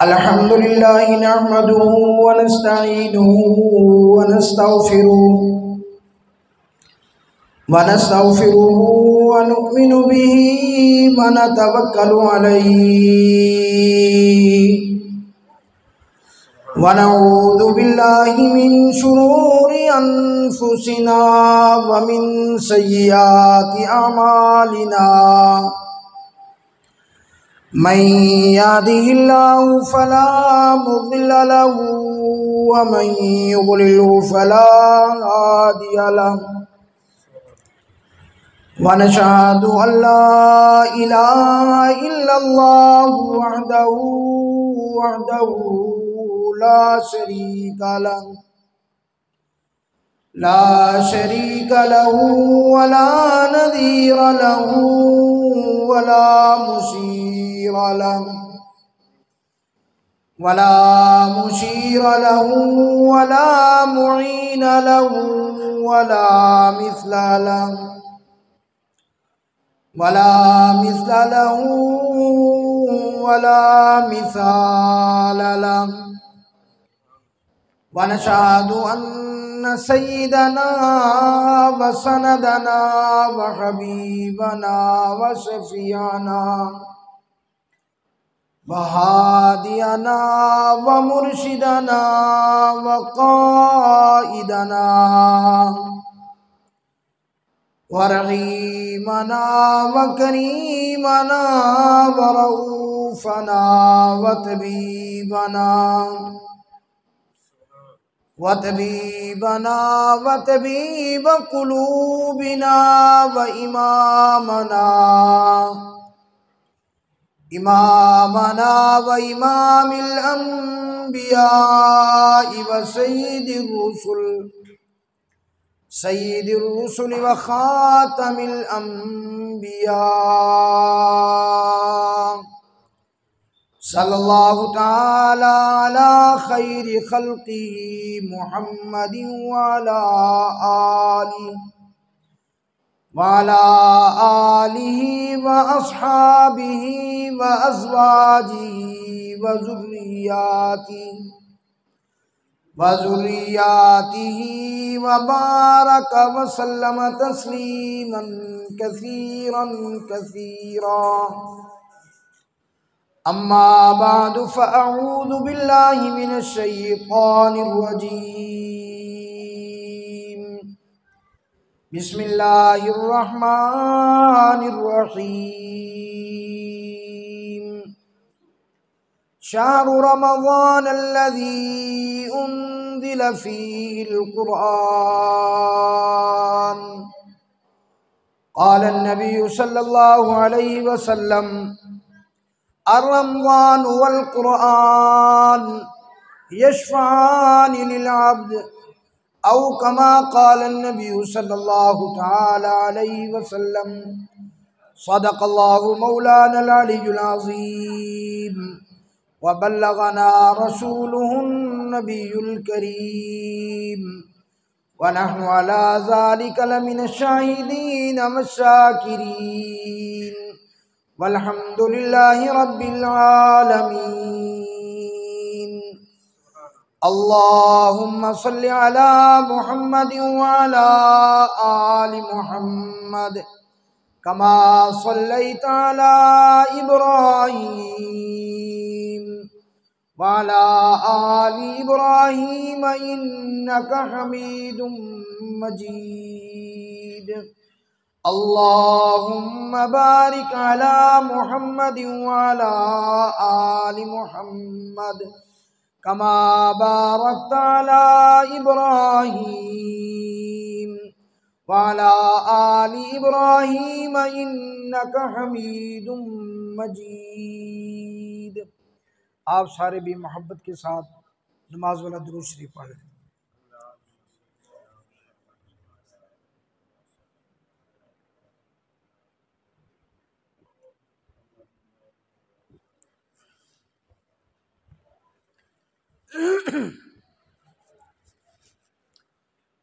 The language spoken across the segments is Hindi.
अल्हम्दुलिल्लाहि नहमदुहु व नस्तईनुहु व नस्तगफिरुहु व नु'मिनु बिहि व नतवक्कलु अलैहि व नऊज़ु बिल्लाहि मिन शुरूरि अनफुसिना व मिन सय्यिआति अमालिना मन यहदिहिल्लाहु फला मुज़िल्ल लहु व मन युज़लिल्हु फला हादिय लहु व नशहदु अल्ला इलाहा इल्लल्लाहु वहदहु ला शरीका लहु व ला नज़ीर लहु व ला मुशीर लहु व ला मुईन लहु व ला मिस्ला लहु व ला मिसाल लहु व नशहदु अन्न सय्यदना व सनदना व हबीबना व शफीअना व हादियना व मुर्शिदना व क़ाइदना व रहीमना व करीमना व रऊफ़ना व तबीबना व तबीब क़ुलूबिना व इमामना व इमामिल अंबिया व सय्यिदिर रुसुल व खातमिल अंबिया सल्लल्लाहु तआला अला खैरि खल्क़िही मुहम्मदिन व अला आलिही व अस्हाबिही व अज़वाजिही व ज़ुर्रिय्यातिही व बारक व सल्लम तस्लीमन कसीरा अम्मा बादु फ़अऊज़ु बिल्लाहि मिनश शैतानिर रजीम बिस्मिल्लाहिर रहमानिर रहीम शहरु रमज़ानल्लज़ी उन्ज़िल फ़ीहिल क़ुरआन क़ालन नबिय्यु सल्लल्लाहु अलैहि वसल्लम अर्रमज़ान वल क़ुरआन यशफ़अआनि लिल अब्द औ कमा क़ालन नबिय्यु सल्लल्लाहु तआला अलैहि वसल्लम सदक़ल्लाहु मौलानल अलियुल अज़ीम व बल्लगना रसूलुहुन नबियुल करीम व नहनु अला ज़ालिका लमिनश शाहिदीन वश्शाकिरीन वल्हम्दुलिल्लाहि रब्बिल आलमीन। अल्लाहुम्मा सल्लि अला मुहम्मदिन व अला आलि मुहम्मद कमा सल्लैता अला इब्राहीम व अला आलि इब्राहीम इन्नका हमीदुम मजीद। अल्लाहुम्मा बारिक अला मुहम्मदिन व अला आलि मुहम्मद कमा बारकता अला इब्राहीम व अला आलि इब्राहीम इन्नका हमीदुम मजीद। आप सारे भी मोहब्बत के साथ नमाज वाला दुरूद शरीफ पढ़ लें।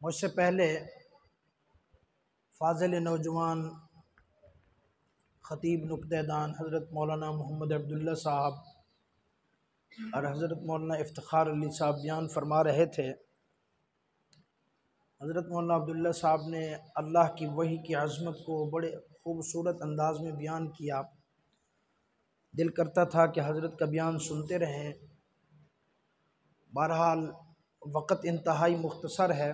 मुझसे पहले फाजिल नौजवान ख़तीब नुक्तेदान हज़रत मौलाना मोहम्मद अब्दुल्ला साहब और हज़रत मौलाना इफ्तिखार अली साहब बयान फरमा रहे थे। हज़रत मौलाना अब्दुल्ला साहब ने अल्लाह की वही की अज़मत को बड़े खूबसूरत अंदाज में बयान किया। दिल करता था कि हज़रत का बयान सुनते रहें। बहरहाल वक़्त इंतहाई मुख्तसर है,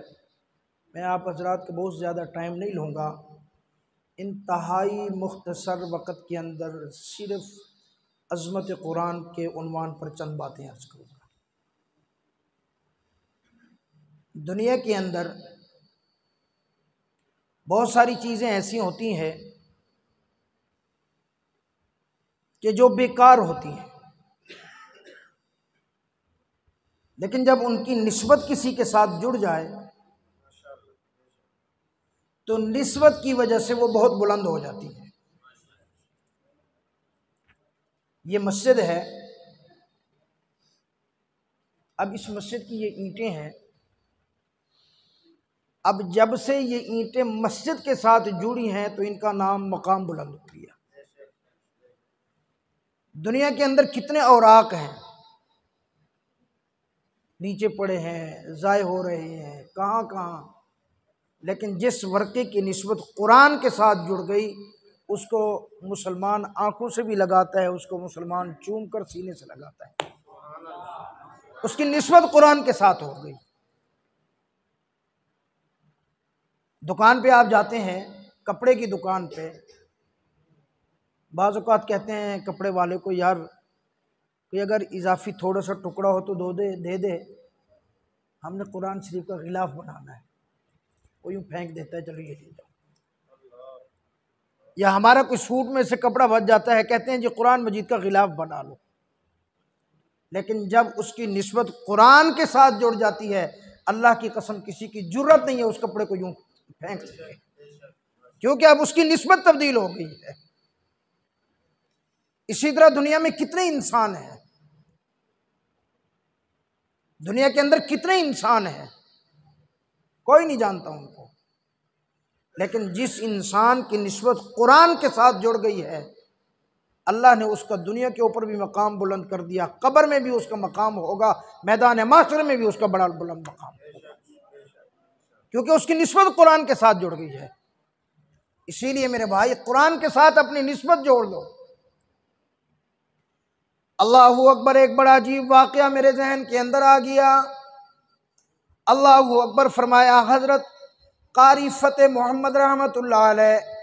मैं आप हज़रात का बहुत ज़्यादा टाइम नहीं लूँगा। इंतहाई मुख्तसर वक़्त के अंदर सिर्फ़ अज़मत कुरान के उन्वान पर चंद बातें अर्ज़ करूँगा। दुनिया के अंदर बहुत सारी चीज़ें ऐसी होती हैं कि जो बेकार होती हैं, लेकिन जब उनकी निस्बत किसी के साथ जुड़ जाए तो निस्बत की वजह से वो बहुत बुलंद हो जाती है। ये मस्जिद है, अब इस मस्जिद की ये ईंटें हैं। अब जब से ये ईंटें मस्जिद के साथ जुड़ी हैं तो इनका नाम मकाम बुलंद हो गया। दुनिया के अंदर कितने औराक हैं, नीचे पड़े हैं, ज़ाय हो रहे हैं कहाँ कहाँ, लेकिन जिस वर्के की निस्बत कुरान के साथ जुड़ गई उसको मुसलमान आंखों से भी लगाता है, उसको मुसलमान चूम कर सीने से लगाता है। उसकी निस्बत कुरान के साथ हो गई। दुकान पे आप जाते हैं, कपड़े की दुकान पे, बाज़ औक़ात कहते हैं कपड़े वाले को, यार कोई अगर इजाफी थोड़ा सा टुकड़ा हो तो दे दे, हमने कुरान शरीफ का गिलाफ बनाना है। वो यूँ फेंक देता है, चलो ये ले जाओ। या हमारा कोई सूट में से कपड़ा बच जाता है, कहते हैं जी कुरान मजीद का गिलाफ बना लो। लेकिन जब उसकी निस्बत कुरान के साथ जुड़ जाती है, अल्लाह की कसम किसी की जुर्रत नहीं है उस कपड़े को यूँ फेंक सके, क्योंकि अब उसकी निस्बत तब्दील हो गई है। इसी तरह दुनिया में कितने इंसान हैं, दुनिया के अंदर कितने इंसान हैं, कोई नहीं जानता उनको। लेकिन जिस इंसान की निस्बत कुरान के साथ जुड़ गई है, अल्लाह ने उसका दुनिया के ऊपर भी मकाम बुलंद कर दिया, कब्र में भी उसका मकाम होगा, मैदान माशर में भी उसका बड़ा बुलंद मकाम होगा, क्योंकि उसकी निस्बत कुरान के साथ जुड़ गई है। इसीलिए मेरे भाई, कुरान के साथ अपनी निस्बत जोड़ लो। अल्लाहू अकबर, एक बड़ा अजीब वाक़या मेरे जहन के अंदर आ गया। अल्लाहू अकबर फरमाया, हज़रत कारी फ़तेह मोहम्मद रहमतुल्लाह अलैह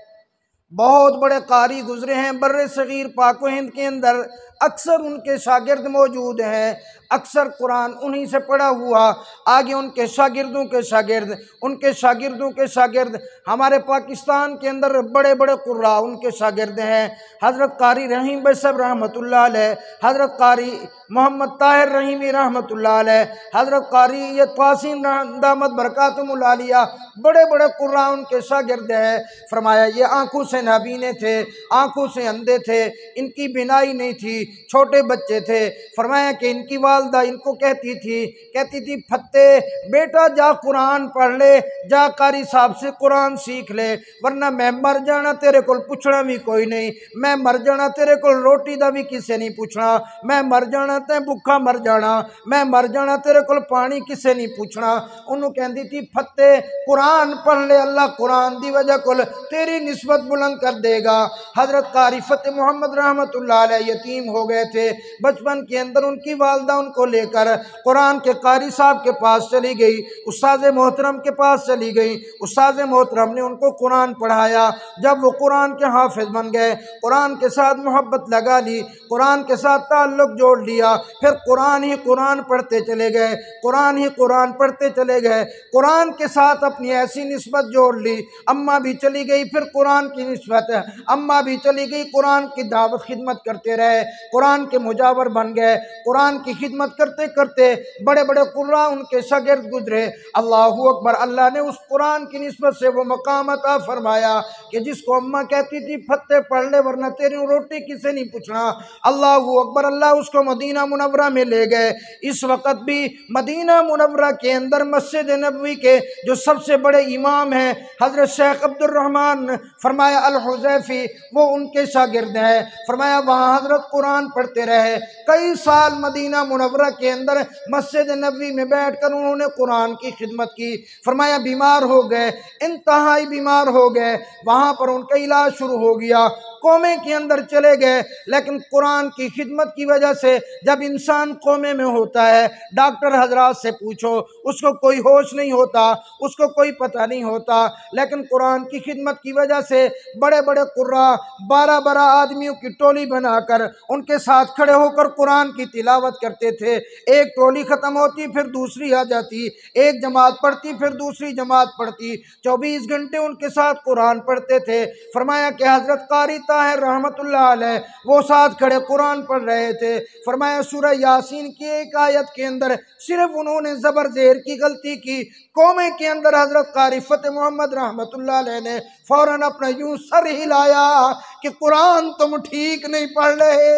बहुत बड़े कारी गुजरे हैं बर्रे सगीर पाक व हिंद के अंदर, अक्सर उनके शागिर्द मौजूद हैं, अक्सर कुरान उन्हीं से पढ़ा हुआ, आगे उनके शागिर्दों के शागिर्द, उनके शागिर्दों के शागिर्द, हमारे पाकिस्तान के अंदर बड़े बड़े कुर्रा उनके शागिर्द हैं। हज़रत कारी रहीम भाई साहब रहमतुल्लाह अलैह, हज़रत कारी मोहम्मद ताहिर रहीमी रहमतुल्लाह अलैह, हज़रत कारी ये तासीम दामद बरकातुहुल आलिया, बड़े बड़े कुर्रा उनके शागिर्द हैं। फरमाया ये आंखों से नाबीने थे, आंखों से अंधे थे, इनकी बिनाई नहीं थी, छोटे बच्चे थे। फरमाया कि इनकी वालदा इनको कहती थी फत्ते बेटा जा कुरान पढ़ ले, जा कारी साहब से कुरान सीख ले, वरना मैं मर जाना तेरे को पूछना भी कोई नहीं, मैं मर जाना तेरे को रोटी दा भी किसे नहीं पूछना, मैं मर जाना ते भुखा मर जाना, मैं मर जाना तेरे को पानी किसे नहीं पूछना। उन्होंने कहती थी फत्ते कुरान पढ़ ले, अल्लाह कुरान दी वजह को तेरी निस्बत बुलंद कर देगा। हज़रत कारी फ़तेह मोहम्मद रहमतुल्लाह अलैह यतीम हो गए थे, बचपन के अंदर उनकी वालदा उनको लेकर कुरान के कारी साहब के पास चली गई, उस्ताद मोहतरम के पास चली गई, उस्ताद मोहतरम ने उनको कुरान पढ़ाया। जब वो कुरान के हाफिज बन गए, कुरान के साथ मोहब्बत लगा ली, कुरान के साथ ताल्लुक़ जोड़ लिया, फिर कुरान ही कुरान पढ़ते चले गए, कुरान ही कुरान पढ़ते चले गए, कुरान के साथ अपनी ऐसी निस्बत जोड़ ली। अम्मा भी चली गई, फिर कुरान की निस्बत, अम्मा भी चली गई, कुरान की दावत खिदमत करते रहे, कुरान के मुजावर बन गए, कुरान की खिदमत करते करते बड़े बड़े कुर्रा उनके शागिर्द गुजरे। अल्लाहू अकबर, अल्लाह ने उस कुरान की निस्बत से वो मकाम अता फरमाया कि जिसको अम्मा कहती थी फत्ते पढ़ ले वरना तेरी रोटी किसे नहीं पूछना, अल्लाहू अकबर, अल्लाह उसको मदीना मुनव्वरा में ले गए। इस वक़्त भी मदीना मुनव्वरा के अंदर मस्जिद नबवी के जो सबसे बड़े इमाम हैं हज़रत शेख अब्दुल रहमान फरमाया अल हुज़ैफ़ी, वो उनके शागिर्द हैं। फरमाया वहाँ हज़रत कुरान पढ़ते रहे, कई साल बाद मदीना मुनव्वरा के अंदर मस्जिद नबवी में बैठकर उन्होंने कुरान की खिदमत की। फरमाया बीमार हो गए, इंतहाई बीमार हो गए, वहाँ पर उनका इलाज शुरू हो गया, कोमे के अंदर चले गए। लेकिन कुरान की खिदमत की वजह से जब इंसान कोमे में होता है, डॉक्टर हजरात से पूछो, उसको कोई होश नहीं होता, उसको कोई पता नहीं होता, लेकिन कुरान की खिदमत की वजह से बड़े बड़े कुर्रा 12-12 आदमियों की टोली बनाकर उनके साथ खड़े होकर कुरान की तिलावत करते थे। एक टोली खत्म होती फिर दूसरी आ जाती, एक जमात पढ़ती फिर दूसरी जमात पढ़ती, 24 घंटे उनके साथ कुरान पढ़ते थे। फरमाया कि हजरत कारी ताहिर रहमतुल्लाह अलैह वो साथ खड़े कुरान पढ़ रहे थे। फरमाया सूरह यासीन की एक आयत के अंदर सिर्फ उन्होंने जबर जेर की गलती की, कौमे के अंदर हजरत कारी फतेह मोहम्मद रहमतुल्लाह अलैह ने फौरन अपना यूं सर हिलाया कि कुरान तुम ठीक नहीं पढ़ रहे।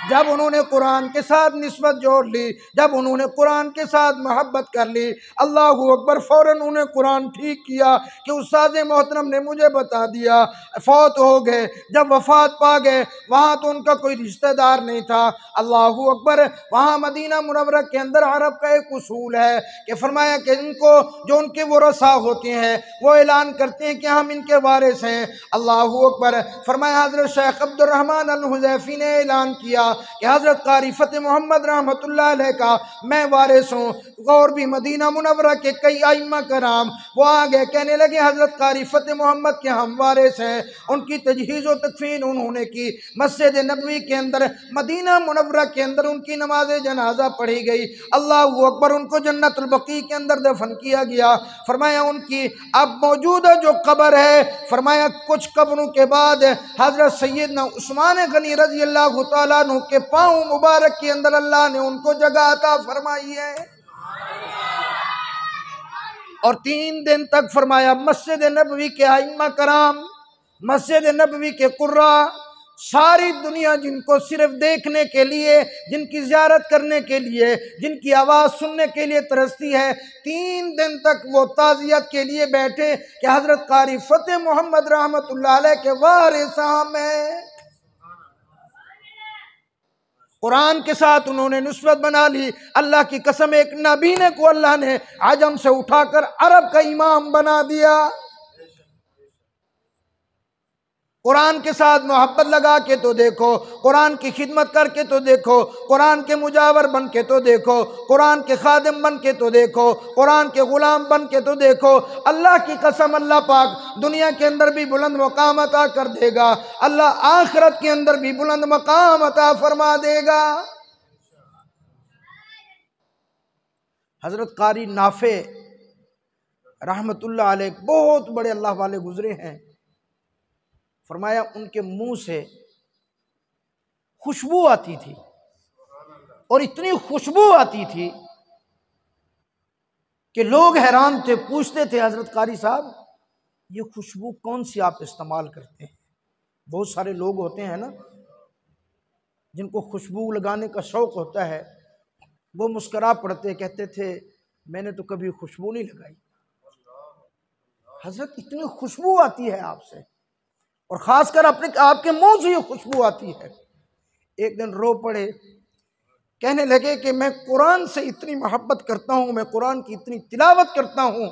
जब उन्होंने कुरान के साथ निस्बत जोड़ ली, जब उन्होंने कुरान के साथ मोहब्बत कर ली, अल्लाह अकबर, फौरन उन्हें कुरान ठीक किया कि उस्ताद मोहतरम ने मुझे बता दिया फौत हो गए। जब वफात पा गए वहाँ तो उनका कोई रिश्तेदार नहीं था। अल्लाह अकबर, वहाँ मदीना मुनव्वरा के अंदर अरब का एक उसूल है कि फरमाया कि इनको जो उनके वरसा होते हैं वो ऐलान करते हैं कि हम इनके वारिस हैं। अल्लाह अकबर, फरमाया हजरत शेख अब्दुर्रहमान अल हुज़ैफी ने ऐलान किया कि हजरत कारी फतेह मोहम्मद रहमतुल्लाह अलैह का मैं वारिस हूँ। और भी मदीना मुनव्वरा के कई आइम्मा कराम वो आ गए, कहने लगे हजरत कारी फतेह मोहम्मद के हम वारिस हैं। उनकी तजहीज़ व तकफीन उन्होंने की, मस्जिद नबवी के अंदर मदीना मुनव्वरा के अंदर उनकी नमाज जनाजा पढ़ी गई। अल्लाह अकबर, उनको जन्नतुल बकी के अंदर दफन किया गया। फरमाया उनकी अब मौजूदा जो कब्र है, फरमाया कुछ कब्रों के बाद हजरत सैयदना उस्मान गनी रज़ी अल्लाह तआला अन्हु के पाँव मुबारक के अंदर अल्लाह ने उनको जगह अता फरमाई है। और 3 दिन तक फरमाया मस्जिद नबवी के आइम्मा कराम, मस्जिद नबवी के कुर्रा, सारी दुनिया जिनको सिर्फ देखने के लिए, जिनकी ज़ियारत करने के लिए, जिनकी आवाज़ सुनने के लिए तरसती है, 3 दिन तक वो ताज़ियत के लिए बैठे कि हज़रत कारी फतेह मोहम्मद रहमतुल्लाह अलैह के वारिस हम हैं। कुरान के साथ उन्होंने निस्बत बना ली। अल्लाह की कसम, एक नाबीने को अल्लाह ने आजम से उठाकर अरब का इमाम बना दिया। कुरान के साथ मोहब्बत लगा के तो देखो, कुरान की खिदमत करके तो देखो, कुरान के मुजावर बन के तो देखो, कुरान के खादिम बन के तो देखो, कुरान के गुलाम बन के तो देखो। अल्लाह की कसम, अल्लाह पाक दुनिया के अंदर भी बुलंद मकाम अता कर देगा, अल्लाह आखिरत के अंदर भी बुलंद मकाम अता फरमा देगा। हजरत कारी नाफे रहमतुल्लाह अलैह बहुत बड़े अल्लाह वाले गुजरे हैं। फरमाया उनके मुंह से खुशबू आती थी, और इतनी खुशबू आती थी कि लोग हैरान थे, पूछते थे हजरत कारी साहब ये खुशबू कौन सी आप इस्तेमाल करते हैं। बहुत सारे लोग होते हैं ना जिनको खुशबू लगाने का शौक होता है, वो मुस्करा पड़ते, कहते थे मैंने तो कभी खुशबू नहीं लगाई। हजरत इतनी खुशबू आती है आपसे, और खासकर अपने आपके मुंह से ये खुशबू आती है। एक दिन रो पड़े, कहने लगे कि मैं कुरान से इतनी मोहब्बत करता हूँ, मैं कुरान की इतनी तिलावत करता हूँ,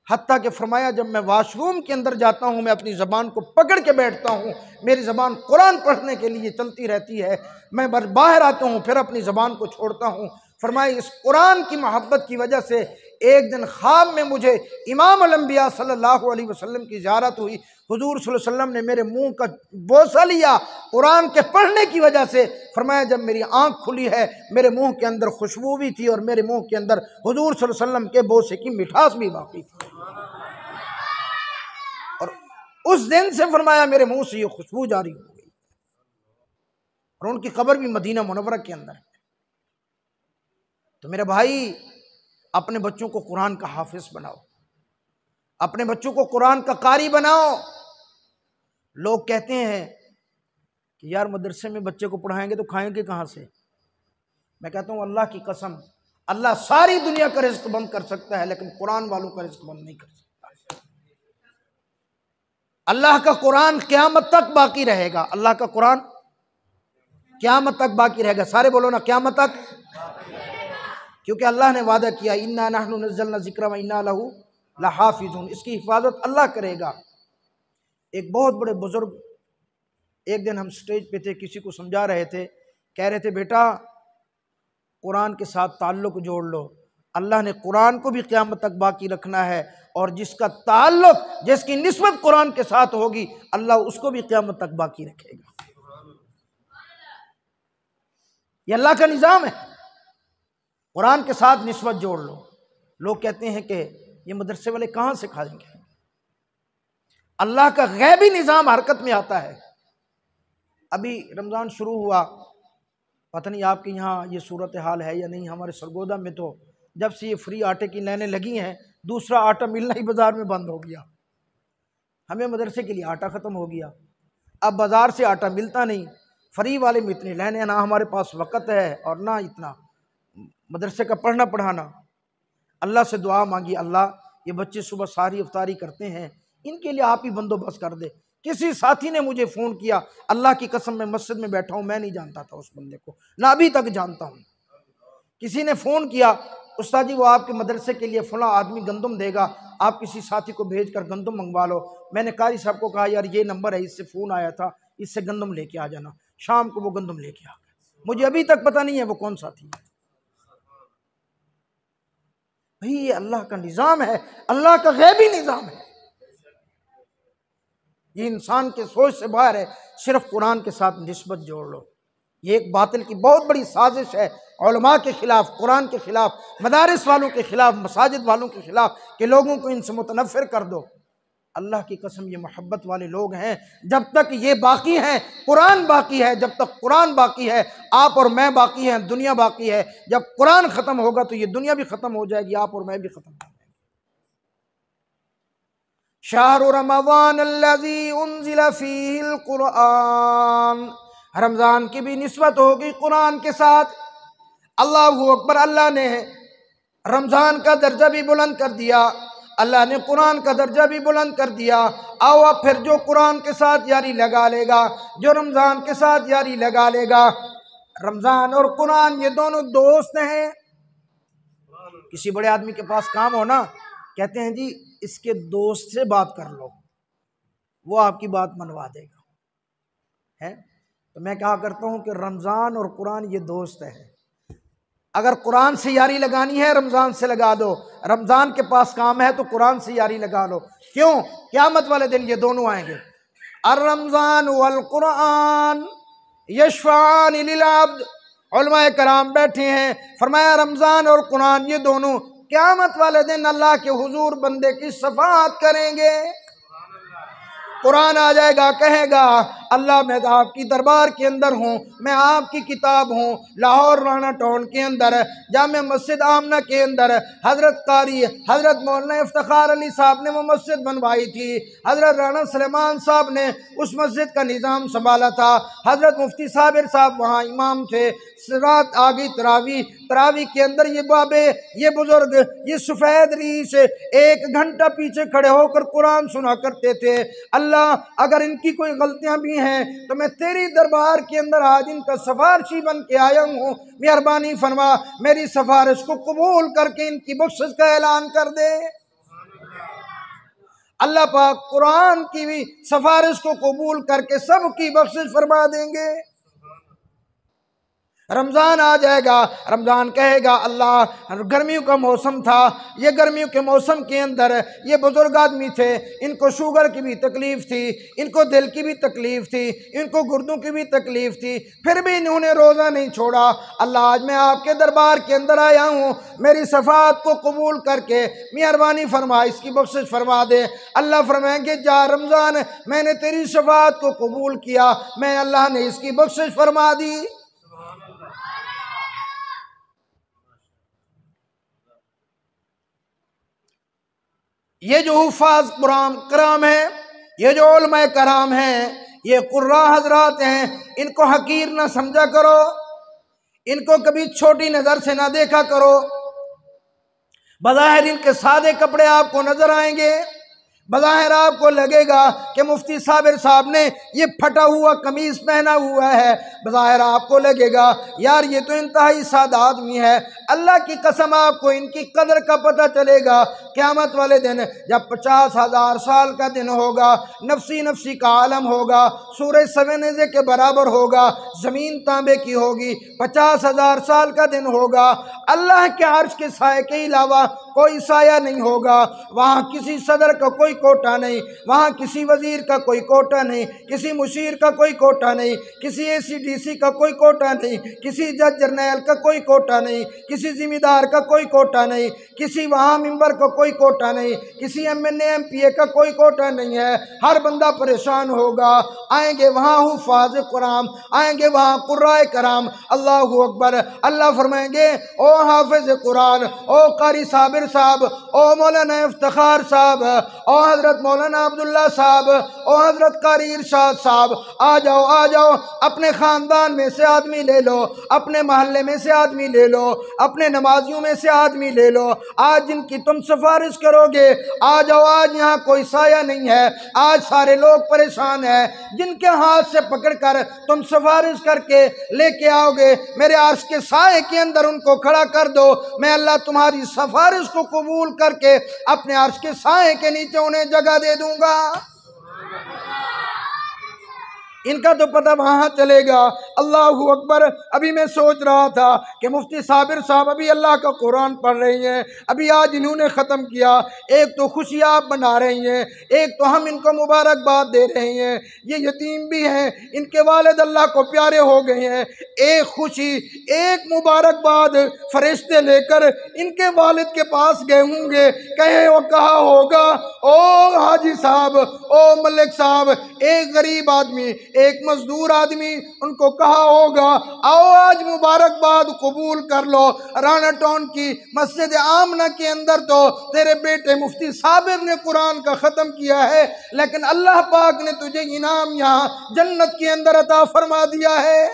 हत्ता कि फरमाया जब मैं वाशरूम के अंदर जाता हूँ मैं अपनी ज़बान को पकड़ के बैठता हूँ, मेरी ज़बान कुरान पढ़ने के लिए चलती रहती है, मैं बाहर आता हूँ फिर अपनी ज़बान को छोड़ता हूँ। फरमाया इस कुरान की मोहब्बत की वजह से एक दिन ख्वाब में मुझे इमाम अल-अंबिया सल्लल्लाहु अलैहि वसल्लम की ज़ियारत हुई। हुजूर सल्लल्लाहु अलैहि वसल्लम ने मेरे मुंह का बोसा लिया कुरान के पढ़ने की वजह से। फरमाया जब मेरी आंख खुली है मेरे मुंह के अंदर खुशबू भी थी, और मेरे मुंह के अंदर हुजूर सल्लल्लाहु अलैहि वसल्लम के बोसे की मिठास भी बाकी थी। और उस दिन से फरमाया मेरे मुंह से ये खुशबू जारी हो गई। और उनकी कब्र भी मदीना मुनव्वरा के अंदर है। तो मेरे भाई, अपने बच्चों को कुरान का हाफिज बनाओ, अपने बच्चों को कुरान का कारी बनाओ। लोग कहते हैं कि यार मदरसे में बच्चे को पढ़ाएंगे तो खाएंगे कहाँ से। मैं कहता हूँ अल्लाह की कसम, अल्लाह सारी दुनिया का रिज़्क बंद कर सकता है लेकिन कुरान वालों का रिज़्क बंद नहीं कर सकता। अल्लाह का कुरान क़यामत तक बाकी रहेगा। अल्लाह का कुरान क़यामत तक बाकी रहेगा। सारे बोलो ना, क़यामत तक, क्योंकि अल्लाह ने वादा किया, इन्ना नहनु नज़्ज़लना ज़िक्रा व इन्ना लहू लहाफ़िज़ून, इसकी हिफाजत अल्लाह करेगा। एक बहुत बड़े बुजुर्ग, एक दिन हम स्टेज पे थे, किसी को समझा रहे थे, कह रहे थे बेटा कुरान के साथ ताल्लुक़ जोड़ लो, अल्लाह ने कुरान को भी क़यामत तक बाकी रखना है, और जिसका ताल्लुक़, जिसकी निस्बत कुरान के साथ होगी, अल्लाह उसको भी क़यामत तक बाकी रखेगा। ये अल्लाह का निज़ाम है, कुरान के साथ निस्बत जोड़ लो। लोग कहते हैं कि ये मदरसे वाले कहाँ से खाएंगे। अल्लाह का गैबी निज़ाम हरकत में आता है। अभी रमज़ान शुरू हुआ, पता नहीं आपके यहाँ ये सूरत हाल है या नहीं, हमारे सरगोदा में तो जब से ये फ्री आटे की लाइनें लगी हैं, दूसरा आटा मिलना ही बाज़ार में बंद हो गया। हमें मदरसे के लिए आटा ख़त्म हो गया, अब बाज़ार से आटा मिलता नहीं, फ्री वाले में इतनी लाइनें, ना हमारे पास वक़्त है और ना इतना मदरसे का पढ़ना पढ़ाना। अल्लाह से दुआ मांगी, अल्लाह ये बच्चे सुबह सारी इफ्तारी करते हैं, इनके लिए आप ही बंदोबस्त कर दे। किसी साथी ने मुझे फ़ोन किया, अल्लाह की कसम मैं मस्जिद में बैठा हूँ, मैं नहीं जानता था उस बंदे को, ना अभी तक जानता हूँ। किसी ने फ़ोन किया, उस्ताद जी वो आपके मदरसे के लिए फ़लाँ आदमी गंदम देगा, आप किसी साथी को भेज कर गंदम मंगवा लो। मैंने कारी साहब को कहा यार ये नंबर है, इससे फ़ोन आया था, इससे गंदम लेके आ जाना। शाम को वो गंदम लेके आ गया। मुझे अभी तक पता नहीं है वो कौन साथी है। भाई ये अल्लाह का निज़ाम है, अल्लाह का गैबी निज़ाम है, ये इंसान के सोच से बाहर है। सिर्फ कुरान के साथ निस्बत जोड़ लो। ये एक बातिल की बहुत बड़ी साजिश है, उलमा के ख़िलाफ़, कुरान के ख़िलाफ़, मदारिस वालों के ख़िलाफ़, मसाजिद वालों के ख़िलाफ़, कि लोगों को इनसे मुतनफ़िर कर दो। अल्लाह की कसम ये मोहब्बत वाले लोग हैं। जब तक ये बाकी हैं, कुरान बाकी है, जब तक कुरान बाकी है, आप और मैं बाकी हैं, दुनिया बाकी है। जब कुरान ख़त्म होगा तो ये दुनिया भी ख़त्म हो जाएगी, आप और मैं भी ख़त्म हो जाएंगे। शहरु रमज़ान अल्लज़ी उन्ज़िला फ़ीहिल कुरान, रमज़ान की भी निस्बत होगी कुरान के साथ। अल्लाहु अकबर, अल्लाह ने रमज़ान का दर्जा भी बुलंद कर दिया, अल्लाह ने कुरान का दर्जा भी बुलंद कर दिया। आओ अब फिर जो कुरान के साथ यारी लगा लेगा, जो रमज़ान के साथ यारी लगा लेगा, रमज़ान और कुरान ये दोनों दोस्त हैं। किसी बड़े आदमी के पास काम हो ना, कहते हैं जी इसके दोस्त से बात कर लो, वो आपकी बात मनवा देगा, है। तो मैं कहा करता हूँ कि रमज़ान और कुरान ये दोस्त है। अगर कुरान से यारी लगानी है, रमज़ान से लगा दो। रमज़ान के पास काम है तो कुरान से यारी लगा लो। क्यों? क़यामत वाले दिन ये दोनों आएंगे। अर रमज़ान वल कुरान यशफ़ान लिल अब्द, उलमाए कराम बैठे हैं, फरमाया रमज़ान और कुरान ये दोनों क़यामत वाले दिन अल्लाह के हुजूर बंदे की शफ़ाअत करेंगे। कुरान आ जाएगा, कहेगा अल्लाह मैं आपकी दरबार के अंदर हूँ, मैं आपकी किताब हूँ। लाहौर राना टाउन के अंदर जामे मस्जिद आमना के अंदर हज़रत कारी हज़रत मौलाना इफ्तिखार अली साहब ने वो मस्जिद बनवाई थी। हज़रत राना सलेमान साहब ने उस मस्जिद का निज़ाम संभाला था। हज़रत मुफ्ती साबिर साहब वहाँ इमाम थे। रात आ गई तरावी, तरावी के अंदर ये बाबे, ये बुजुर्ग, ये सफ़ेद रीश 1 घंटा पीछे खड़े होकर कुरान सुना करते थे। अल्लाह अगर इनकी कोई गलतियां भी हैं तो मैं तेरी दरबार के अंदर आज इनका सिफारिशी बन के आया हूँ, मेहरबानी फरमा मेरी सिफारिश को कबूल करके इनकी बख्शिश का ऐलान कर दे। अल्लाह पाक कुरान की भी सिफारिश को कबूल करके सबकी बख्शिश फरमा देंगे। रमज़ान आ जाएगा, रमज़ान कहेगा अल्लाह गर्मियों का मौसम था, ये गर्मियों के मौसम के अंदर ये बुज़ुर्ग आदमी थे, इनको शुगर की भी तकलीफ़ थी, इनको दिल की भी तकलीफ़ थी, इनको गुर्दों की भी तकलीफ़ थी, फिर भी इन्होंने रोज़ा नहीं छोड़ा। अल्लाह आज मैं आपके दरबार के अंदर आया हूँ, मेरी शफ़ाअत को कबूल करके मेहरबानी फरमा इसकी बख्शिश फरमा दे। अल्लाह फरमाएंगे जा रमज़ान मैंने तेरी शफ़ाअत को कबूल किया, मैं अल्लाह ने इसकी बख्शिश फरमा दी। ये जो हुफ़ाज़ कुरान कराम हैं, ये जो उलमाए कराम हैं, ये कुर्रा हजरात हैं, इनको हकीर ना समझा करो, इनको कभी छोटी नज़र से ना देखा करो। बज़ाहिर इनके सादे कपड़े आपको नजर आएंगे, बज़ाहिर आपको लगेगा कि मुफ्ती साबिर साहब ने ये फटा हुआ कमीज पहना हुआ है, बज़ाहिर आपको लगेगा यार ये तो इंतहाई सादा आदमी है। अल्लाह की कसम आपको इनकी कदर का पता चलेगा क़यामत वाले दिन, जब 50,000 साल का दिन होगा, नफसी नफसी का आलम होगा, सूरज सवेरे के बराबर होगा, ज़मीन तांबे की होगी, 50,000 साल का दिन होगा, अल्लाह के अर्श के साए के अलावा कोई साया नहीं होगा। वहाँ किसी सदर का कोई कोटा नहीं, वहाँ किसी वजीर का कोई कोटा नहीं, किसी मुशीर का कोई कोटा नहीं, किसी ACDC का कोई कोटा नहीं, किसी जज जर्नैल का कोई कोटा नहीं, किसी जिम्मेदार का कोई कोटा नहीं, किसी वहाँ मिंबर का कोई कोटा नहीं, किसी MNA MPA का कोई कोटा नहीं है। हर बंदा परेशान होगा। आएंगे वहाँ हुफ़ाज़ कुरान, आएंगे वहाँ कुर्राए कराम। अल्लाहु अकबर। अल्लाह फरमाएंगे ओ हाफिज़ कुरान, ओ कारी साबिर साहब, ओ मौलाना इफ्तिखार साहब, ओ हज़रत मौलाना अब्दुल्ला साहब, ओ हज़रत कारी इरशाद साहब, आ जाओ आ जाओ। अपने ख़ानदान में से आदमी ले लो, अपने महल्ले में से आदमी ले लो, अपने नमाजियों में से आदमी ले लो। आज जिनकी तुम सिफारिश करोगे आ जाओ। आज यहाँ कोई साया नहीं है, आज सारे लोग परेशान हैं। जिनके हाथ से पकड़कर तुम सिफारिश करके लेके आओगे मेरे अर्श के साए के अंदर उनको खड़ा कर दो। मैं अल्लाह तुम्हारी सिफारिश को कबूल करके अपने अर्श के साए के नीचे उन्हें जगह दे दूंगा। इनका तो पता वहाँ चलेगा। अल्लाहु अकबर। अभी मैं सोच रहा था कि मुफ्ती साबिर साहब अभी अल्लाह का कुरान पढ़ रही हैं, अभी आज इन्होंने ख़त्म किया। एक तो खुशियाँ आप बना रही हैं, एक तो हम इनको मुबारकबाद दे रहे हैं। ये यतीम भी हैं, इनके वालिद अल्लाह को प्यारे हो गए हैं। एक खुशी एक मुबारकबाद फरिश्ते लेकर इनके वालिद के पास गए होंगे, कहे वो कहा होगा ओ हाजी साहब, ओ मलिक साहब, एक गरीब आदमी, एक मजदूर आदमी उनको कहा होगा आओ आज मुबारकबाद कबूल कर लो। राना टाउन की मस्जिद आमना के अंदर तो तेरे बेटे मुफ्ती साबिर ने कुरान का ख़त्म किया है, लेकिन अल्लाह पाक ने तुझे इनाम यहाँ जन्नत के अंदर अता फरमा दिया है।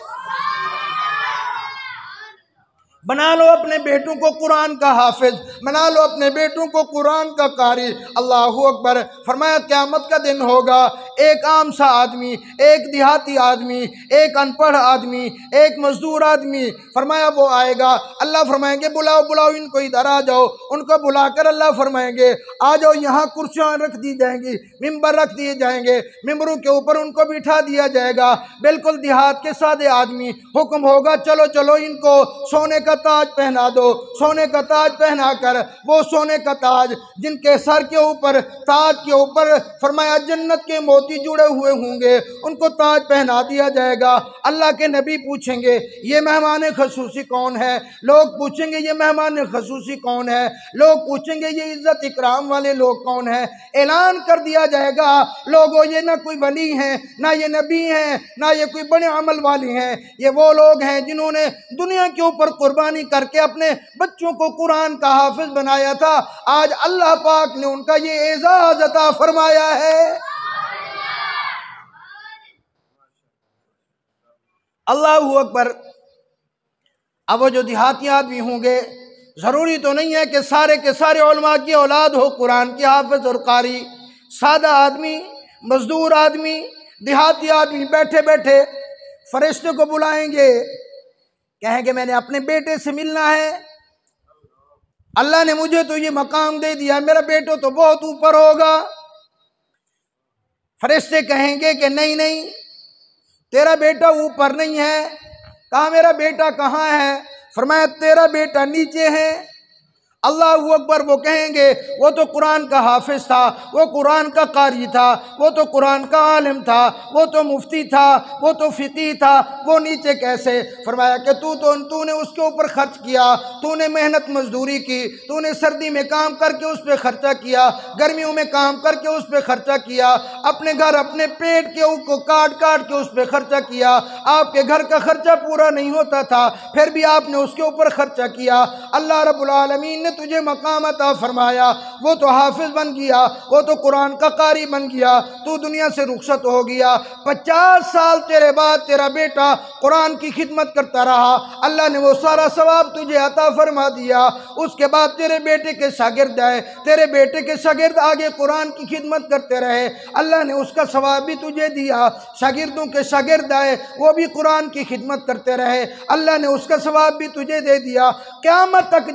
बना लो अपने बेटों को कुरान का हाफिज, बना लो अपने बेटों को कुरान का कारी। अल्लाहु अकबर। फरमाया क़यामत का दिन होगा, एक आम सा आदमी, एक देहाती आदमी, एक अनपढ़ आदमी, एक मजदूर आदमी, फरमाया वो आएगा। अल्लाह फरमाएंगे बुलाओ बुलाओ इनको, इधर आ जाओ। उनको बुलाकर अल्लाह फरमाएंगे आ जाओ, यहाँ कुर्सियाँ रख दी जाएंगी, मिंबर रख दिए जाएंगे, मिंबरों के ऊपर उनको बिठा दिया जाएगा। बिल्कुल देहात के सादे आदमी, हुक्म होगा चलो चलो इनको सोने का ताज पहना दो। सोने का ताज पहना कर, वो सोने का ताज जिनके सर के ऊपर, ताज के ऊपर फरमाया जन्नत के मोती जुड़े हुए होंगे, उनको ताज पहना दिया जाएगा। अल्लाह के नबी पूछेंगे ये मेहमान खसूसी कौन है? लोग पूछेंगे ये मेहमान खसूसी कौन है? लोग पूछेंगे ये इज्जत इकराम वाले लोग कौन है? ऐलान कर दिया जाएगा लोगों ये ना कोई वली हैं, ना ये नबी हैं, ना ये कोई बड़े अमल वाले हैं। ये वो लोग हैं जिन्होंने दुनिया के ऊपर कुर्बानी करके अपने बच्चों को कुरान का हाफिज बनाया था। आज अल्लाह पाक ने उनका ये एजाज अता फरमाया है। अल्लाहु अकबर। अब वो जो देहाती आदमी होंगे, ज़रूरी तो नहीं है कि सारे के सारे उलमा की औलाद हो कुरान की हाफिज और कारी। सादा आदमी, मजदूर आदमी, देहाती आदमी बैठे बैठे फरिश्ते को बुलाएंगे, कहेंगे मैंने अपने बेटे से मिलना है, अल्लाह ने मुझे तो ये मकाम दे दिया, मेरा बेटा तो बहुत ऊपर होगा। फरिश्ते कहेंगे कि नहीं नहीं तेरा बेटा ऊपर नहीं है। कहा मेरा बेटा कहाँ है? फरमाया तेरा बेटा नीचे है। अल्लाहु अकबर। वो कहेंगे वो तो कुरान का हाफिज था, वो कुरान का कारी था, वो तो कुरान का आलिम था, वो तो मुफ्ती था, वो तो फ़िक़ी था, वो नीचे कैसे? फरमाया कि तूने उसके ऊपर खर्च किया, तूने मेहनत मजदूरी की, तूने सर्दी में काम करके उस पर खर्चा किया, गर्मियों में काम करके उस पर खर्चा किया, अपने घर अपने पेट के को काट काट के उस पर खर्चा किया। आपके घर का खर्चा पूरा नहीं होता था, फिर भी आपने उसके ऊपर खर्चा किया। अल्लाह रब्बुल आलमीन ने तुझे मकाम अता फरमाया, वो तो हाफिज बन गया, वो तो कुरान का कारी बन गया, तू दुनिया से रुखसत हो गया। 50 साल तेरे बाद तेरा बेटा कुरान की खिदमत करता रहा, अल्लाह ने वो सारा सवाब तुझे अता फरमा दिया। उसके बाद तेरे बेटे के शागिर्द आए, तेरे बेटे के शागिर्द आगे कुरान की खिदमत करते रहे, अल्लाह ने उसका सवाब भी तुझे दिया। शागिर्दों के शागिर्द आए, वो भी कुरान की खिदमत करते रहे, अल्लाह ने उसका सवाब भी तुझे दे दिया। क़यामत तक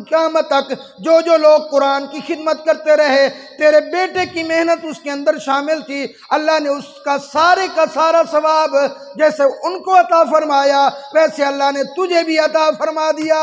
क़यामत तक जो जो लोग कुरान की खिदमत करते रहे, तेरे बेटे की मेहनत उसके अंदर शामिल थी, अल्लाह ने उसका सारे का सारा सवाब जैसे उनको अता फरमाया, वैसे अल्लाह ने तुझे भी अता फरमा दिया।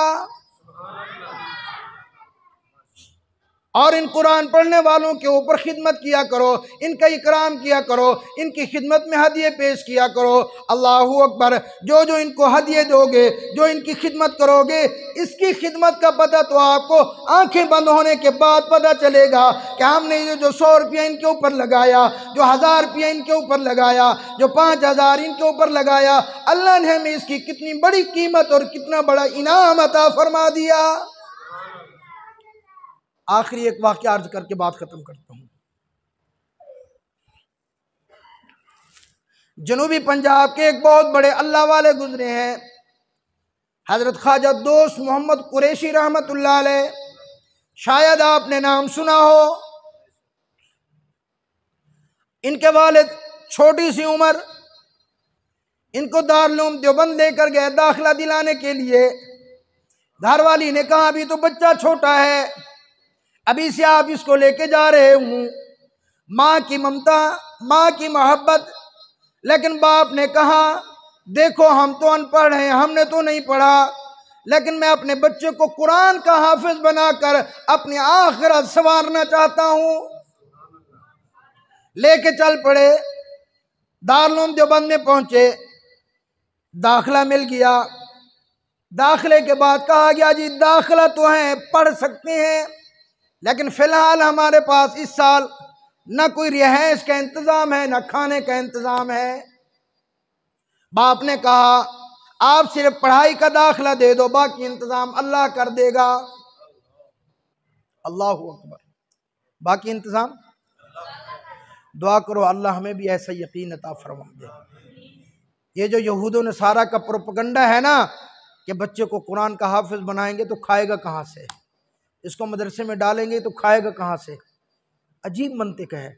और इन कुरान पढ़ने वालों के ऊपर खिदमत किया करो, इनका इकराम किया करो, इनकी खिदमत में हदिये पेश किया करो। अल्लाहू अकबर। जो जो इनको हदिये दोगे, जो इनकी खिदमत करोगे, इसकी खिदमत का पता तो आपको आंखें बंद होने के बाद पता चलेगा कि हमने जो 100 रुपया इनके ऊपर लगाया, जो 1000 रुपया इनके ऊपर लगाया, जो 5000 इनके ऊपर लगाया, अल्लाह ने हमें इसकी कितनी बड़ी कीमत और कितना बड़ा इनाम अता फरमा दिया। आखिरी एक वाक़या अर्ज करके बात खत्म करता हूँ। जनूबी पंजाब के एक बहुत बड़े अल्लाह वाले गुजरे हैं, हजरत ख्वाजा दोस्त मोहम्मद कुरैशी रहमतुल्लाह अलैह। शायद आपने नाम सुना हो। इनके वालिद छोटी सी उम्र इनको दारुल उलूम देवबंद लेकर गए दाखिला दिलाने के लिए। घर वाली ने कहा अभी तो बच्चा छोटा है, अभी से आप इसको लेके जा रहे हूँ। माँ की ममता, माँ की मोहब्बत। लेकिन बाप ने कहा देखो हम तो अनपढ़ हैं, हमने तो नहीं पढ़ा, लेकिन मैं अपने बच्चे को कुरान का हाफिज बनाकर अपनी आखिरत संवारना चाहता हूँ। लेके चल पड़े, दारुल उलूम देवबंद में पहुंचे, दाखिला मिल गया। दाखिले के बाद कहा गया जी दाखिला तो है, पढ़ सकते हैं, लेकिन फिलहाल हमारे पास इस साल न कोई रिहाइश का इंतजाम है, न खाने का इंतजाम है। बाप ने कहा आप सिर्फ पढ़ाई का दाखिला दे दो, बाकी इंतजाम अल्लाह कर देगा। अल्लाह अकबर। बाकी इंतजाम दुआ करो अल्लाह हमें भी ऐसा यकीन अता फरमा दे। ये जो यहूदों ने सारा का प्रोपगंडा है ना कि बच्चे को कुरान का हाफिज बनाएंगे तो खाएगा कहाँ से, इसको मदरसे में डालेंगे तो खाएगा कहाँ से। अजीब मंतिक है।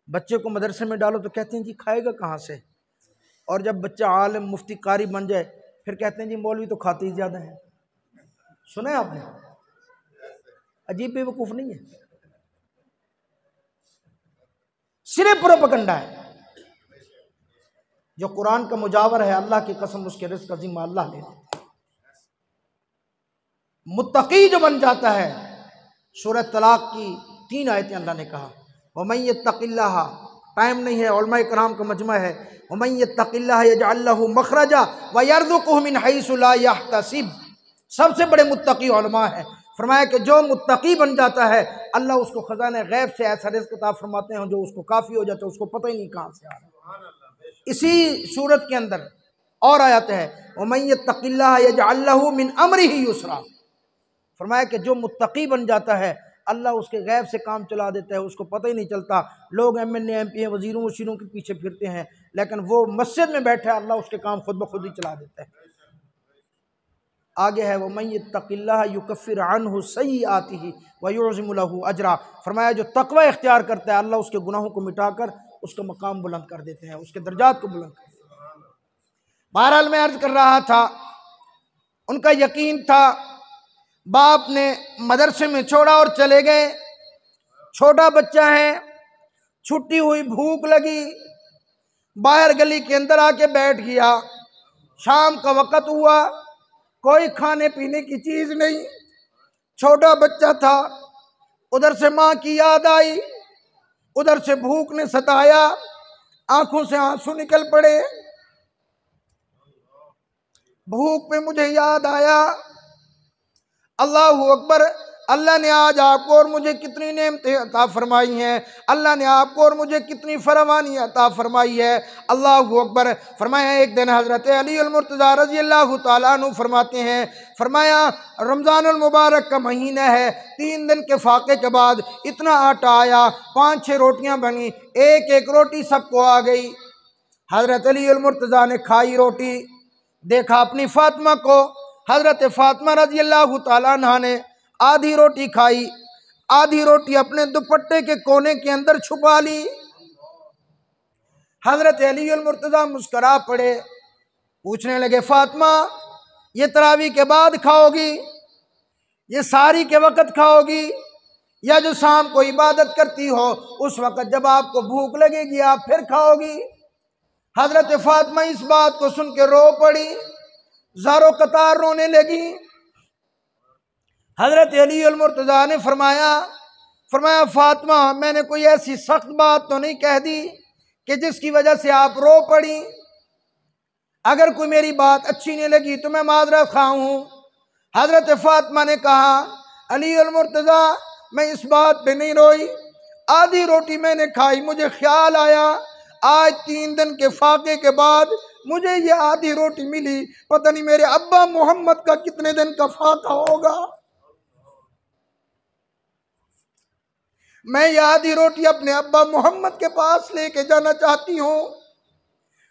बच्चे को मदरसे में डालो तो कहते हैं जी खाएगा कहाँ से, और जब बच्चा आलिम मुफ्ती कारी बन जाए फिर कहते हैं जी मौलवी तो खाते ही ज़्यादा है। सुना है आपने? अजीब बेवकूफ़ नहीं है, सिर्फ प्रोपगंडा है। जो कुरान का मुजावर है अल्लाह की कसम उसके रिज़्क़ का जिम्मा अल्लाह ले लेता है। मुत्तकी जो बन जाता है, सूरह तलाक की 3 आयतें अल्लाह ने कहा वमन यत्तक़िल्लाह, टाइम नहीं है, उलमा इकराम का मजमा है, वमन यत्तक़िल्लाह यजअल लहू मखरजा व यरज़ुक़हु मिन हैसु ला यहतसिब। सबसे बड़े मुत्तकी उलमा है। फरमाया कि जो मुत्तकी बन जाता है अल्लाह उसको खजाने गैब से ऐसा रिज़्क़ अता फरमाते हैं जो उसको काफ़ी हो जाता है, उसको पता ही नहीं कहाँ से आ रहा। इसी सूरत के अंदर और आयत है वमन यत्तक़िल्लाह यजअल लहू मिन अम्रिही युसरा। फरमाया कि जो मुत्तकी बन जाता है अल्लाह उसके गैब से काम चला देता है, उसको पता ही नहीं चलता। लोग एमएनए एमपी हैं, वजीरों वशीरों के पीछे फिरते हैं, लेकिन वो मस्जिद में बैठा है, अल्लाह उसके काम खुद ब खुद ही चला देता है। आगे है वमन यत्तक़िल्लाह युकफ़िर अन्हु सय्यिआतिही व युअज़्ज़िम लहू अजरा। फरमाया जो तक़वा इख्तियार करता है अल्लाह उसके गुनाहों को मिटाकर उसका मकाम बुलंद कर देते हैं, उसके दर्जात को बुलंद कर देते हैं। बहरहाल मैं अर्ज़ कर रहा था, उनका यकीन था, बाप ने मदरसे में छोड़ा और चले गए। छोटा बच्चा है, छुट्टी हुई, भूख लगी, बाहर गली के अंदर आके बैठ गया। शाम का वक़्त हुआ, कोई खाने पीने की चीज़ नहीं, छोटा बच्चा था। उधर से माँ की याद आई, उधर से भूख ने सताया, आंखों से आंसू निकल पड़े। भूख पे मुझे याद आया, अल्लाहू अकबर, अल्लाह ने आज आपको और मुझे कितनी नेमतें अता फरमाई हैं, अल्लाह ने आपको और मुझे कितनी फरमानी अता फरमाई है। अल्लाहु अकबर। फरमाया एक दिन हज़रत अली अल मुर्तज़ा रज़ी अल्लाह तआला अन्हु फरमाते हैं, फरमाया रमज़ानुल मुबारक का महीना है, 3 दिन के फाके के बाद इतना आटा आया, 5-6 रोटियां बनी, एक एक रोटी सबको आ गई। हज़रत अली अल मुर्तज़ा ने खाई रोटी, देखा अपनी फातिमा को, हज़रत फातिमा रज़ी अल्लाह तआला अन्हा ने आधी रोटी खाई, आधी रोटी अपने दुपट्टे के कोने के अंदर छुपा ली। हज़रत अली अल मुर्तज़ा मुस्करा पड़े, पूछने लगे फातिमा ये तरावी के बाद खाओगी, ये सारी के वक़्त खाओगी, या जो शाम को इबादत करती हो उस वक़्त जब आपको भूख लगेगी आप फिर खाओगी। हज़रत फातिमा इस बात को सुन के रो पड़ी, ज़ारो कतार रोने लगी। हज़रत अली अल मुर्तज़ा ने फरमाया फातिमा मैंने कोई ऐसी सख्त बात तो नहीं कह दी कि जिसकी वजह से आप रो पड़ी, अगर कोई मेरी बात अच्छी नहीं लगी तो मैं माजरत खा हूँ। हज़रत फातिमा ने कहा अली अल मुर्तज़ा मैं इस बात पे नहीं रोई, आधी रोटी मैंने खाई, मुझे ख्याल आया आज 3 दिन के फाके के बाद मुझे ये आधी रोटी मिली, पता नहीं मेरे अब्बा मोहम्मद का कितने दिन का फाका होगा, मैं ये आधी रोटी अपने अब्बा मोहम्मद के पास लेके जाना चाहती हूँ।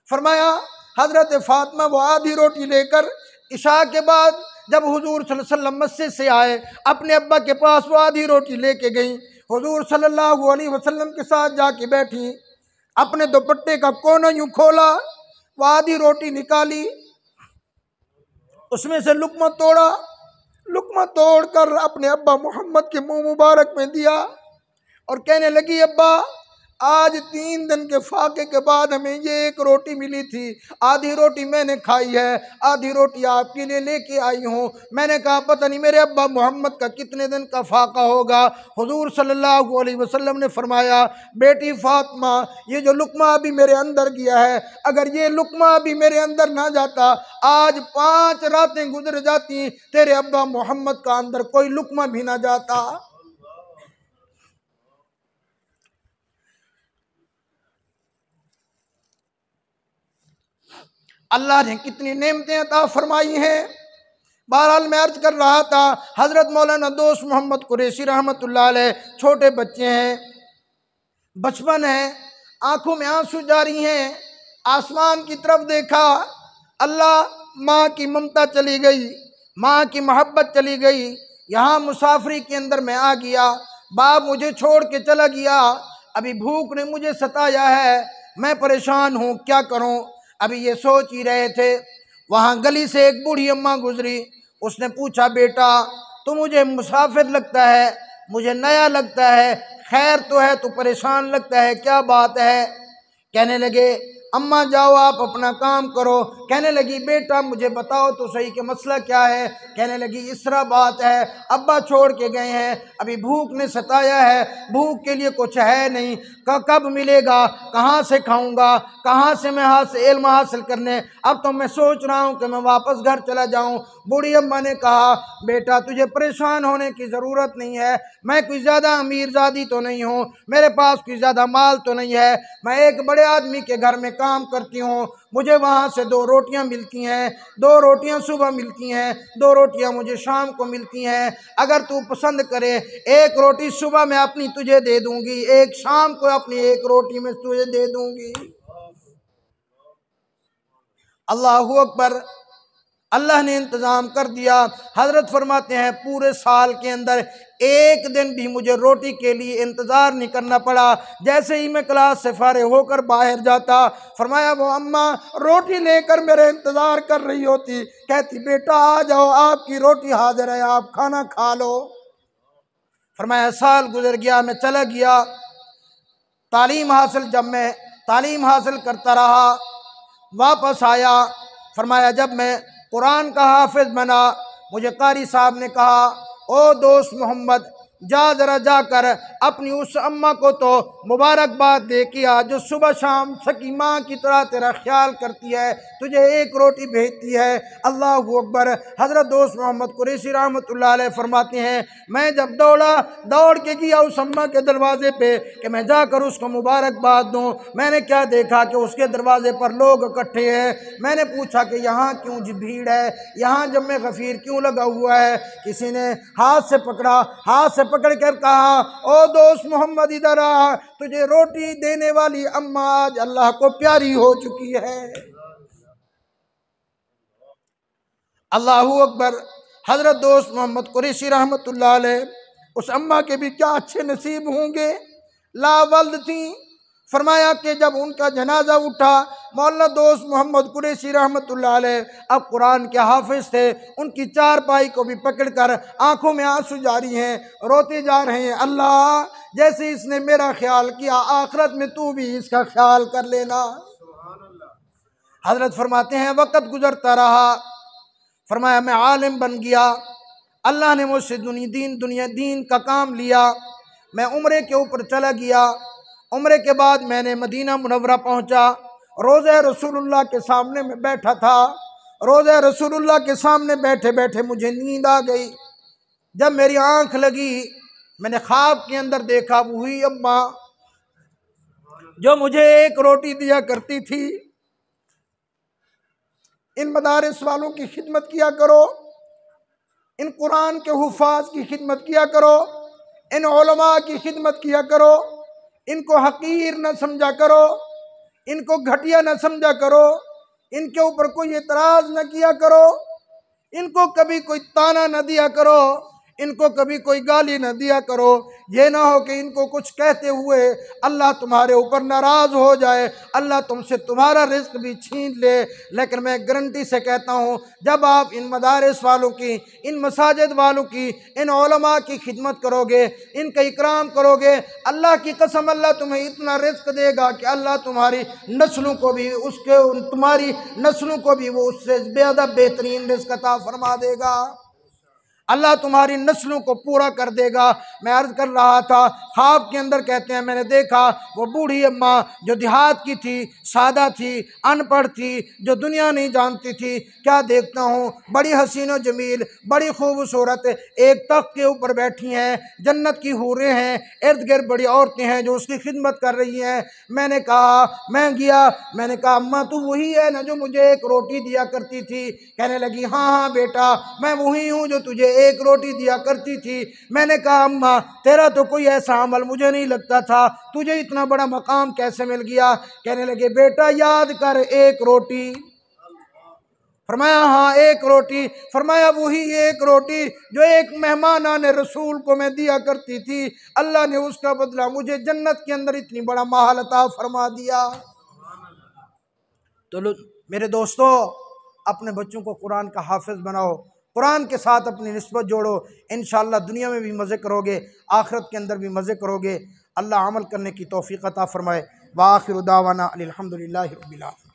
फरमाया हज़रत फातिमा वो आधी रोटी लेकर इशा के बाद जब हुजूर सल्लल्लाहु अलैहि वसल्लम मस्जिद से आए, अपने अब्बा के पास वो आधी रोटी लेके गई, हुजूर सल्लल्लाहु अलैहि वसल्लम के साथ जाके बैठी, अपने दुपट्टे का कोना यूं खोला, वो आधी रोटी निकाली, उसमें से लुकमा तोड़ा, लुकमा तोड़कर अपने अब्बा मोहम्मद के मुंह मुबारक में दिया और कहने लगी अब्बा आज 3 दिन के फाके के बाद हमें ये एक रोटी मिली थी, आधी रोटी मैंने खाई है, आधी रोटी आपके लिए लेके आई हूँ। मैंने कहा पता नहीं मेरे अब्बा मोहम्मद का कितने दिन का फाका होगा। हुजूर सल्लल्लाहु अलैहि वसल्लम ने फरमाया बेटी फातिमा ये जो लुकमा अभी मेरे अंदर गया है, अगर ये लुकमा अभी मेरे अंदर ना जाता आज 5 रातें गुजर जाती, तेरे अब्बा मोहम्मद का अंदर कोई लुकमा भी ना जाता। अल्लाह ने कितनी नेमतें अता फरमाई हैं। बहरहाल मैं अर्ज कर रहा था हज़रत मौलाना दोस्त मोहम्मद कुरैशी रहमतुल्लाह अलैह छोटे बच्चे हैं, बचपन है, आंखों में आंसू जारी हैं, आसमान की तरफ देखा, अल्लाह माँ की ममता चली गई, माँ की मोहब्बत चली गई, यहाँ मुसाफरी के अंदर मैं आ गया, बाप मुझे छोड़ के चला गया, अभी भूख ने मुझे सताया है, मैं परेशान हूँ क्या करूँ। अभी ये सोच ही रहे थे, वहाँ गली से एक बूढ़ी अम्मा गुजरी, उसने पूछा बेटा तो मुझे मुसाफिर लगता है, मुझे नया लगता है, खैर तो है तो परेशान लगता है, क्या बात है। कहने लगे अम्मा जाओ आप अपना काम करो। कहने लगी बेटा मुझे बताओ तो सही कि मसला क्या है। कहने लगी इस तरह बात है, अब्बा छोड़ के गए हैं, अभी भूख ने सताया है, भूख के लिए कुछ है नहीं, कब मिलेगा, कहाँ से खाऊंगा, कहाँ से मैं इल्म हासिल करने, अब तो मैं सोच रहा हूँ कि मैं वापस घर चला जाऊँ। बूढ़ी अम्मा ने कहा बेटा तुझे परेशान होने की ज़रूरत नहीं है, मैं कोई ज़्यादा अमीरजादी तो नहीं हूँ, मेरे पास कोई ज़्यादा माल तो नहीं है, मैं एक बड़े आदमी के घर में काम करती हूँ, मुझे वहाँ से 2 रोटियाँ मिलती हैं, 2 रोटियाँ सुबह मिलती हैं, 2 रोटियाँ मुझे शाम को मिलती हैं, अगर तू पसंद करे 1 रोटी सुबह मैं अपनी तुझे दे दूँगी, 1 शाम को अपनी 1 रोटी मैं तुझे दे दूँगी। अल्लाहु अकबर। अल्लाह ने इंतज़ाम कर दिया। हज़रत फरमाते हैं पूरे साल के अंदर एक दिन भी मुझे रोटी के लिए इंतज़ार नहीं करना पड़ा। जैसे ही मैं क्लास से फारिग होकर बाहर जाता, फरमाया वो अम्मा रोटी लेकर मेरे इंतज़ार कर रही होती, कहती बेटा आ जाओ आपकी रोटी हाजिर है, आप खाना खा लो। फरमाया साल गुजर गया, मैं चला गया जब मैं तालीम हासिल करता रहा, वापस आया, फरमाया जब मैं कुरान का हाफिज बना, मुझे कारी साहब ने कहा ओ दोस्त मोहम्मद जा ज़रा जाकर अपनी उस अम्मा को तो मुबारकबाद दे के आ जो सुबह शाम सकी माँ की तरह तेरा ख्याल करती है, तुझे एक रोटी भेजती है। अल्लाह अकबर। हज़रत दोस्त मोहम्मद कुरैशी रहमतुल्लाह अलैह फरमाते हैं, मैं जब दौड़ के गया उस अम्मा के दरवाजे पे कि मैं जाकर उसको मुबारकबाद दूँ, मैंने क्या देखा कि उसके दरवाजे पर लोग इकट्ठे हैं। मैंने पूछा कि यहाँ क्यों भीड़ है, यहाँ जम्मे गफ़ीर क्यों लगा हुआ है। किसी ने हाथ से पकड़ा, हाथ से पकड़ कर कहा, ओ दोस्त मोहम्मद इधर आ, तुझे रोटी देने वाली अम्मा आज अल्लाह को प्यारी हो चुकी है। अल्लाहू अकबर। हज़रत दोस्त मोहम्मद कुरैशी रहमतुल्लाह अलैह, उस अम्मा के भी क्या अच्छे नसीब होंगे, लावल्द थी। फरमाया कि जब उनका जनाजा उठा, मौलाना दोस्त मोहम्मद कुरैशी रहमतुल्लाह अलैह अब कुरान के हाफिज थे, उनकी चारपाई को भी पकड़कर आंखों में आंसू जारी हैं, रोते जा रहे हैं, अल्लाह जैसे इसने मेरा ख्याल किया आखिरत में तू भी इसका ख्याल कर लेना। हजरत फरमाते हैं वक़्त गुजरता रहा, फरमाया मैं आलिम बन गया, अल्लाह ने मुझसे दीन का काम लिया, मैं उम्रे के ऊपर चला गया। उम्रे के बाद मैंने मदीना मुनव्वरा पहुंचा, रोज़े रसूलुल्लाह के सामने में बैठा था। रोज़े रसूलुल्लाह के सामने बैठे बैठे मुझे नींद आ गई। जब मेरी आंख लगी, मैंने ख्वाब के अंदर देखा वही अम्मा जो मुझे एक रोटी दिया करती थी। इन मदारिस वालों की खिदमत किया करो, इन कुरान के हुफ़ाज की खिदमत किया करो, इन उलमा की खिदमत किया करो, इनको हकीर न समझा करो, इनको घटिया न समझा करो, इनके ऊपर कोई एतराज़ न किया करो, इनको कभी कोई ताना न दिया करो, इनको कभी कोई गाली न दिया करो। ये ना हो कि इनको कुछ कहते हुए अल्लाह तुम्हारे ऊपर नाराज़ हो जाए, अल्लाह तुमसे तुम्हारा रिस्क भी छीन ले। लेकिन मैं गारंटी से कहता हूँ, जब आप इन मदारिस वालों की, इन मसाजिद वालों की, इन उलमा की खिदमत करोगे, इनका इकराम करोगे, अल्लाह की कसम अल्लाह तुम्हें इतना रिस्क देगा कि अल्लाह तुम्हारी नस्लों को भी तुम्हारी नस्लों को भी वो उससे ज़्यादा बेहतरीन रिस्क अता फरमा देगा। अल्लाह तुम्हारी नस्लों को पूरा कर देगा। मैं अर्ज़ कर रहा था, ख्वाब के अंदर कहते हैं मैंने देखा वो बूढ़ी अम्मा जो देहात की थी, सादा थी, अनपढ़ थी, जो दुनिया नहीं जानती थी, क्या देखता हूँ बड़ी हसीन व जमील, बड़ी खूबसूरत, एक तख्त के ऊपर बैठी हैं, जन्नत की हूरें हैं, इर्द गिर्द बड़ी औरतें हैं जो उसकी खिदमत कर रही हैं। मैंने कहा, मैं गया, मैंने कहा अम्मा तू वही है ना जो मुझे एक रोटी दिया करती थी? कहने लगी हाँ हाँ बेटा, मैं वही हूँ जो तुझे एक रोटी दिया करती थी। मैंने कहा अम्मा तेरा तो कोई ऐसा अमल मुझे नहीं लगता था, तुझे इतना बड़ा मकाम कैसे मिल गया? कहने लगे बेटा याद कर एक रोटी। फरमाया हाँ एक रोटी। फरमाया वही एक रोटी जो एक मेहमान ने रसूल को मैं दिया करती थी, अल्लाह ने उसका बदला मुझे जन्नत के अंदर इतनी बड़ा महल अता फरमा दिया। तो मेरे दोस्तों, अपने बच्चों को कुरान का हाफिज बनाओ, कुरान के साथ अपनी निस्बत जोड़ो, इंशाअल्लाह दुनिया में भी मज़े करोगे, आखिरत के अंदर भी मज़े करोगे। अल्लाह अमल करने की तौफीक अता फरमाए। व आखिरु दावाना अनिल हम्दुलिल्लाहि रब्बिल आलमीन।